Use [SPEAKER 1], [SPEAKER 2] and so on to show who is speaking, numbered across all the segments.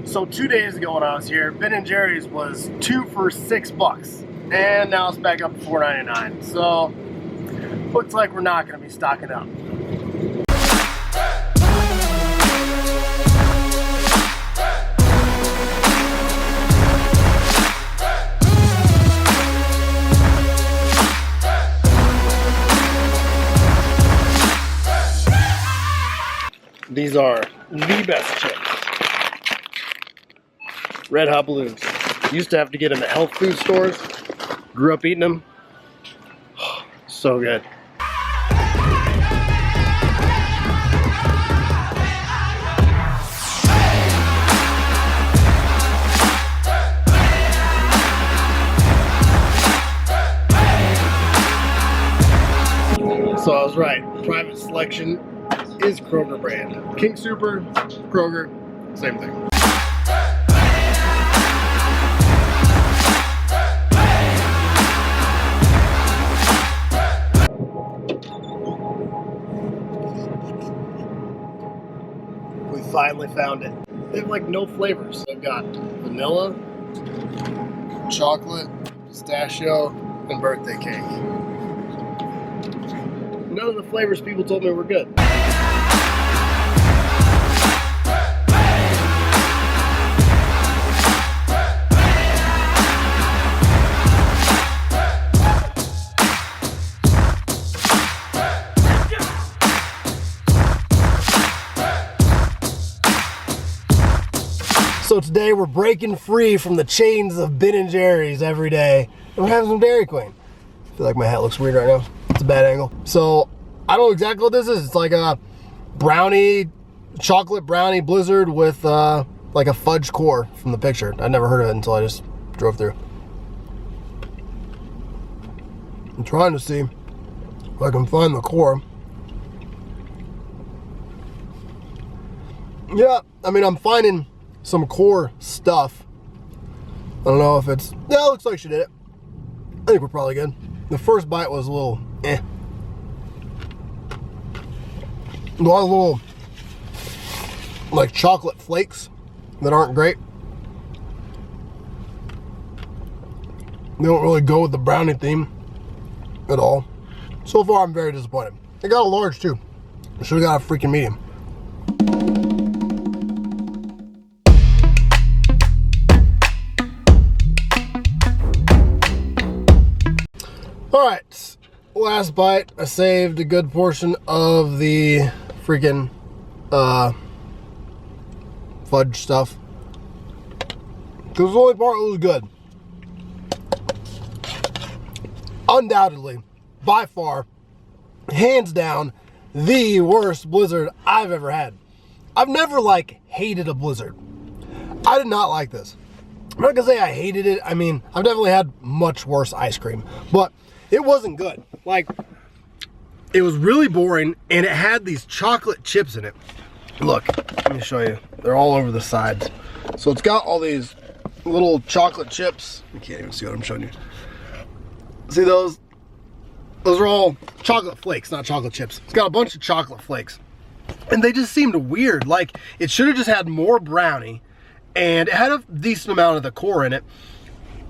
[SPEAKER 1] So 2 days ago when I was here, Ben & Jerry's was 2 for $6, and now it's back up to $4.99. So looks like we're not going to be stocking up. These are the best chips. Red Hot Balloons. Used to have to get them at health food stores. Grew up eating them. So good. So I was right. Private Selection is Kroger brand. King Super, Kroger, same thing. We finally found it. They have like no flavors. They've got vanilla, chocolate, pistachio, and birthday cake. None of the flavors people told me were good. So today we're breaking free from the chains of Ben & Jerry's every day. And we're having some Dairy Queen. I feel like my hat looks weird right now. It's a bad angle. So I don't know exactly what this is. It's like a brownie, chocolate brownie blizzard with like a fudge core from the picture. I never heard of it until I just drove through. I'm trying to see if I can find the core. Yeah, I mean, I'm finding some core stuff. I don't know if it's, yeah, it looks like she did it. I think we're probably good. The first bite was a little eh. A lot of little like chocolate flakes that aren't great. They don't really go with the brownie theme at all. So far I'm very disappointed. I got a large too. I should have got a freaking medium. Alright, last bite. I saved a good portion of the freaking fudge stuff, because the only part that was good. Undoubtedly, by far, hands down, the worst blizzard I've ever had. I've never like hated a blizzard. I did not like this. I'm not gonna say I hated it. I mean, I've definitely had much worse ice cream, but it wasn't good. Like, it was really boring, and it had these chocolate chips in it. Look, let me show you. They're all over the sides. So it's got all these little chocolate chips. You can't even see what I'm showing you. See those? Those are all chocolate flakes, not chocolate chips. It's got a bunch of chocolate flakes. And they just seemed weird. Like, it should have just had more brownie, and it had a decent amount of the core in it.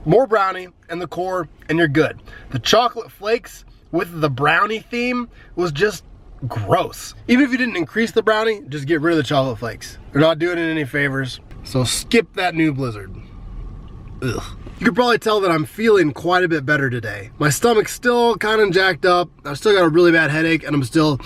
[SPEAKER 1] More brownie and the core, and you're good. The chocolate flakes with the brownie theme was just gross. Even if you didn't increase the brownie, just get rid of the chocolate flakes. They're not doing it any favors. So skip that new blizzard. Ugh. You can probably tell that I'm feeling quite a bit better today. My stomach's still kind of jacked up. I've still got a really bad headache, and I'm still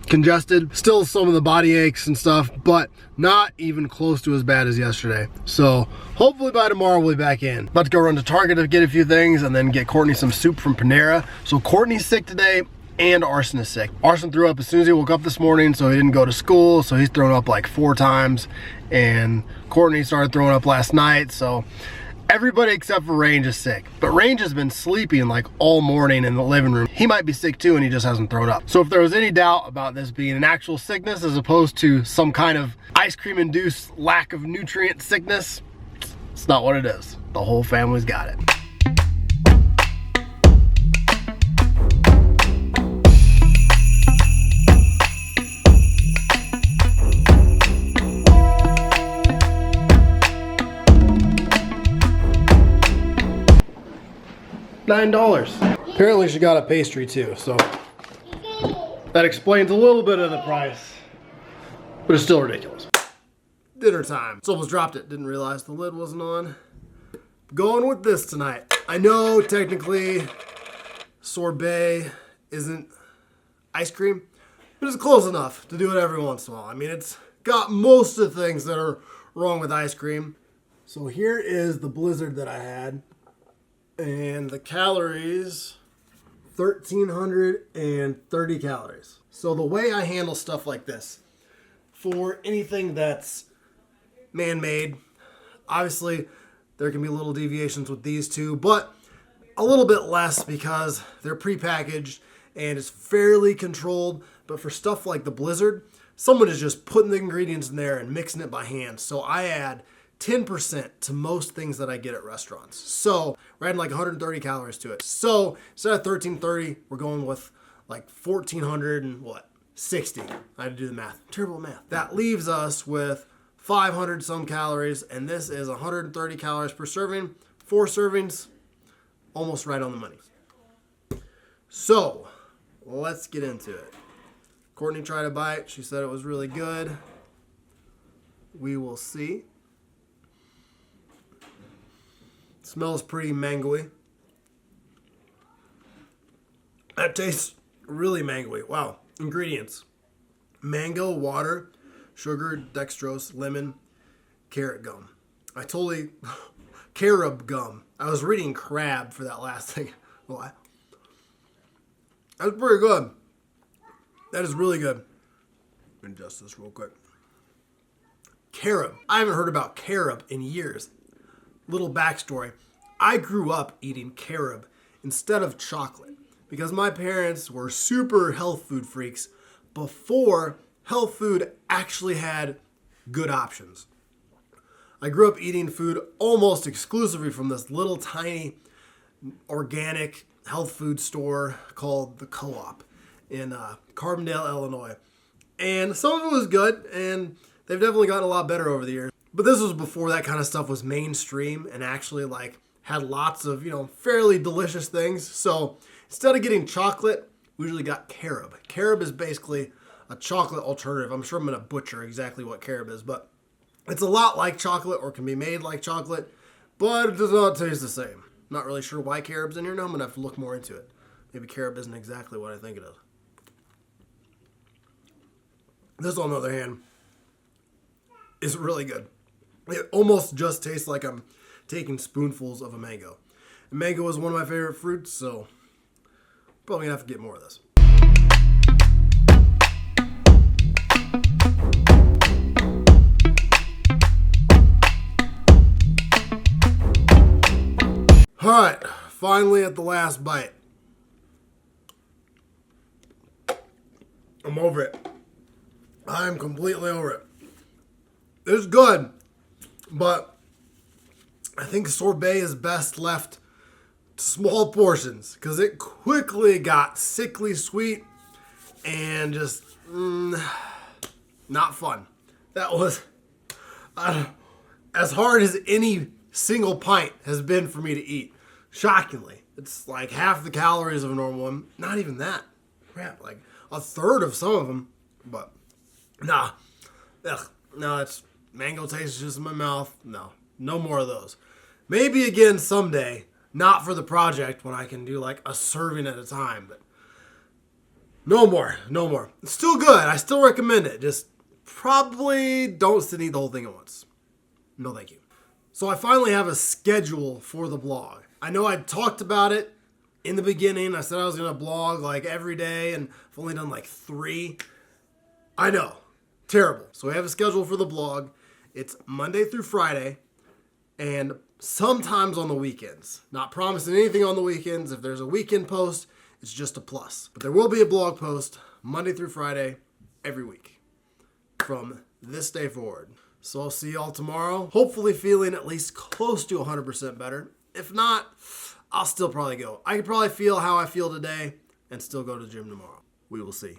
[SPEAKER 1] congested. Still some of the body aches and stuff, but not even close to as bad as yesterday. So hopefully by tomorrow we'll be back in. About to go run to Target to get a few things and then get Courtney some soup from Panera. So Courtney's sick today and Arson is sick. Arson threw up as soon as he woke up this morning, so he didn't go to school. So he's thrown up like 4 times, and Courtney started throwing up last night. So everybody except for Range is sick. But Range has been sleeping like all morning in the living room. He might be sick too, and he just hasn't thrown up. So if there was any doubt about this being an actual sickness as opposed to some kind of ice cream induced lack of nutrient sickness, it's not what it is. The whole family's got it. $9. Apparently she got a pastry too, so that explains a little bit of the price, but it's still ridiculous. Dinner time. So almost dropped it. Didn't realize the lid wasn't on. Going with this tonight. I know technically sorbet isn't ice cream, but it's close enough to do it every once in a while. I mean, it's got most of the things that are wrong with ice cream. So here is the blizzard that I had. And the calories, 1,330 calories. So the way I handle stuff like this, for anything that's man-made, obviously there can be little deviations with these two, but a little bit less because they're pre-packaged and it's fairly controlled. But for stuff like the blizzard, someone is just putting the ingredients in there and mixing it by hand. So I add 10% to most things that I get at restaurants. So we're adding like 130 calories to it. So instead of 1,330, we're going with like 1,460. I had to do the math. Terrible math. That leaves us with 500 some calories, and this is 130 calories per serving. 4 servings, almost right on the money. So let's get into it. Courtney tried a bite. She said it was really good. We will see. Smells pretty mangoey. That tastes really mangoey. Wow. Ingredients: mango, water, sugar, dextrose, lemon, carrot gum. Carob gum. I was reading crab for that last thing. Well, that's pretty good. That is really good. Adjust this real quick. Carob. I haven't heard about carob in years. Little backstory. I grew up eating carob instead of chocolate because my parents were super health food freaks before health food actually had good options. I grew up eating food almost exclusively from this little tiny organic health food store called the Co-op in Carbondale, Illinois. And some of it was good, and they've definitely gotten a lot better over the years. But this was before that kind of stuff was mainstream and actually like had lots of, fairly delicious things. So instead of getting chocolate, we usually got carob. Carob is basically a chocolate alternative. I'm sure I'm going to butcher exactly what carob is, but it's a lot like chocolate or can be made like chocolate, but it does not taste the same. Not really sure why carob's in here now. I'm going to have to look more into it. Maybe carob isn't exactly what I think it is. This, on the other hand, is really good. It almost just tastes like I'm taking spoonfuls of a mango. And mango is one of my favorite fruits, so probably gonna have to get more of this. All right, finally at the last bite. I'm over it. I'm completely over it. It's good, but I think sorbet is best left to small portions because it quickly got sickly sweet and just not fun. That was as hard as any single pint has been for me to eat. Shockingly, it's like half the calories of a normal one. Not even that. Crap, like a third of some of them. But nah, no, it's mango taste just in my mouth. No more of those. Maybe again someday. Not for the project when I can do like a serving at a time, but no more. It's still good. I still recommend it. Just probably don't sit and eat the whole thing at once. No, thank you. So I finally have a schedule for the blog. I know I talked about it in the beginning. I said I was going to blog like every day, and I've only done like 3. I know. Terrible. So we have a schedule for the blog. It's Monday through Friday, and sometimes on the weekends. Not promising anything on the weekends. If there's a weekend post, it's just a plus. But there will be a blog post Monday through Friday every week from this day forward. So I'll see y'all tomorrow. Hopefully feeling at least close to 100% better. If not, I'll still probably go. I could probably feel how I feel today and still go to the gym tomorrow. We will see.